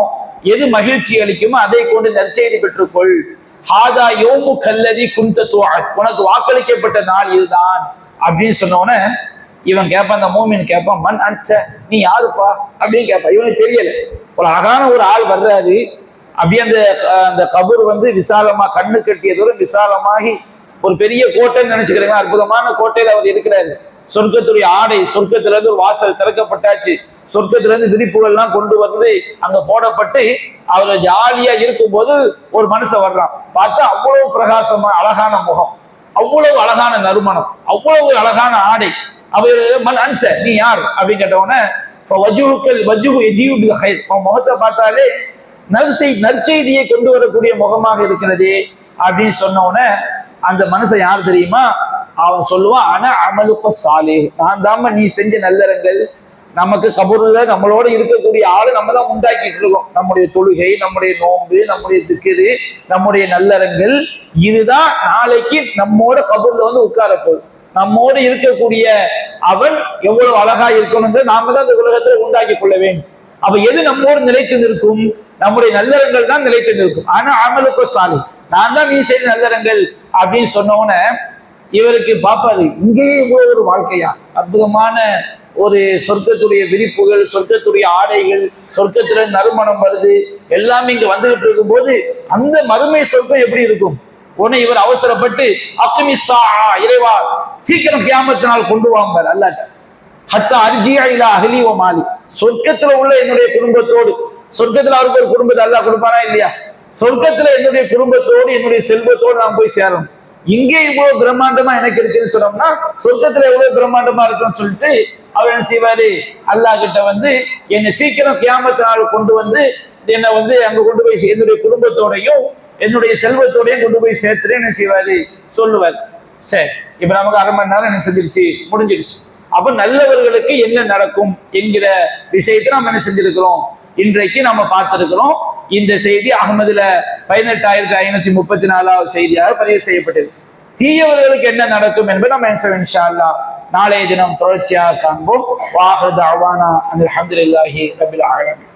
எது மகிழ்ச்சி அளிக்குமோ அதை கொண்டு நற்செய்தி பெற்றுக்கொள். ஹாதா யோமு கல்லதி குந்தத்துவ, உனக்கு வாக்களிக்கப்பட்ட நாள் இதுதான் அப்படின்னு சொன்னோன்னே இவன் கேட்பான், அந்த மூமின் கேட்பான், மன் அன்ச, நீ யாருப்பா அப்படின்னு கேட்பான். இவனுக்கு தெரியல, ஒரு அழகான ஒரு ஆள் வர்றாரு. அப்படியே அந்த கபூர் விசாலமா, கண்ணு கட்டிய தூரம் விசாலமாகி ஒரு பெரிய கோட்டைன்னு நினைச்சுக்கிறேன். அற்புதமான கோட்டையில அவர் இருக்கிறாரு. சொர்க்கத்துடைய ஆடை, சொர்க்கத்துல இருந்து ஒரு வாசல் திறக்கப்பட்டாச்சு. சொர்க்கத்துல இருந்து விரிப்புகள் எல்லாம் கொண்டு வந்து அங்க போடப்பட்டு அவர் ஜாலியா இருக்கும் போது ஒரு மனுஷன் வர்றான். பார்த்தா அவ்வளவு பிரகாசமா அழகான முகம், அவ்வளவு அழகான நறுமணம், அவ்வளவு அழகான ஆடை. அவர் அந்த நீ யார் அப்படின்னு கேட்டவுடனே முகத்தை பார்த்தாலே நற்செய்தியை கொண்டு வரக்கூடிய முகமாக இருக்கிறது அப்படின்னு சொன்ன உடனே அந்த மனுஷன் யார் தெரியுமா? அவன் சொல்லுவான், ஆனா அமலுக்க சாலே, நான் தாம நீ செஞ்ச நல்லறங்கள். நமக்கு கபூர்ல நம்மளோட இருக்கக்கூடிய ஆளு நம்ம தான் உண்டாக்கிட்டு இருக்கோம். நம்முடைய தொழுகை, நம்முடைய நோன்பு, நம்முடைய திக்ரு, நம்முடைய நல்லறங்கள், இதுதான் நாளைக்கு நம்மோட கபூர்ல உட்கார போகுது. நம்மோடு இருக்கக்கூடிய அவன் எவ்வளவு அழகா இருக்கணும் நாம தான் இந்த உலகத்துல உண்டாக்கி கொள்ள வேண்டும். அப்ப எது நம்மோடு நிலைத்து நிற்கும்? நம்முடைய நல்லறங்கள் தான் நிலைத்து நிற்கும். ஆனா அமலுக்கு சாலி, நான் தான் நீ செய்த நல்லறங்கள் அப்படின்னு சொன்னோன்னு இவருக்கு பாப்பாரு, இங்கேயே இவ்வளவு ஒரு வாழ்க்கையா, அற்புதமான ஒரு சொர்க்கத்துடைய விரிப்புகள், சொர்க்கத்துடைய ஆடைகள், சொர்க்கத்துல நறுமணம் வருது, எல்லாமே இங்க வந்துகிட்டு இருக்கும் போது அந்த மறுமை சொர்க்கம் எப்படி இருக்கும்? உடனே இவர் அவசரப்பட்டு அக்மிஸா, இறைவா சீக்கிரம் கியாமத்து நாள் கொண்டு வாங்க அல்லாஹ், ஹத்தா அர்ஜியா இலா அஹ்லி வ மாலி, சொர்க்கத்துல உள்ள என்னுடைய குடும்பத்தோடு, சொர்க்கத்துல அவருக்கு ஒரு குடும்பத்தை அல்லாஹ் கொடுப்பானா இல்லையா? சொர்க்கத்துல என்னுடைய குடும்பத்தோடு என்னுடைய செல்வத்தோடு நான் போய் சேரணும். இங்கே இவ்வளவு பிரம்மாண்டமா எனக்கு இருக்குன்னு சொன்னோம்னா சொர்க்கத்துல எவ்வளவு பிரம்மாண்டமா இருக்குன்னு சொல்லிட்டு அவர் என்ன செய்வாரு, அல்லாஹ் கிட்ட என்னை சீக்கிரம் கியாமத்து நாள் கொண்டு என்னை அங்க கொண்டு போய் என்னுடைய குடும்பத்தோடையும் என்னுடைய செல்வத்தோடையும் கொண்டு போய் சேர்த்துட்டு என்ன செய்வாரு சொல்லுவார். சரி, இப்ப நமக்கு அரை மணி நேரம் என்ன செஞ்சிருச்சு, முடிஞ்சிருச்சு. அப்ப நல்லவர்களுக்கு என்ன நடக்கும் என்கிற விஷயத்தை நம்ம என்ன செஞ்சிருக்கிறோம், இன்றைக்கு நம்ம பார்த்திருக்கிறோம். இந்த செய்தி அகமதுல 18534வது செய்தியாக பதிவு செய்யப்பட்டது. தீயவர்களுக்கு என்ன நடக்கும் என்பது நம்ம இன்ஷா அல்லாஹ் நாளைய தினம் தொடர்ச்சியாக காண்போம். வாஹிரு தஅவானா அல்ஹம்துலில்லாஹி ரப்பில் ஆலமீன்.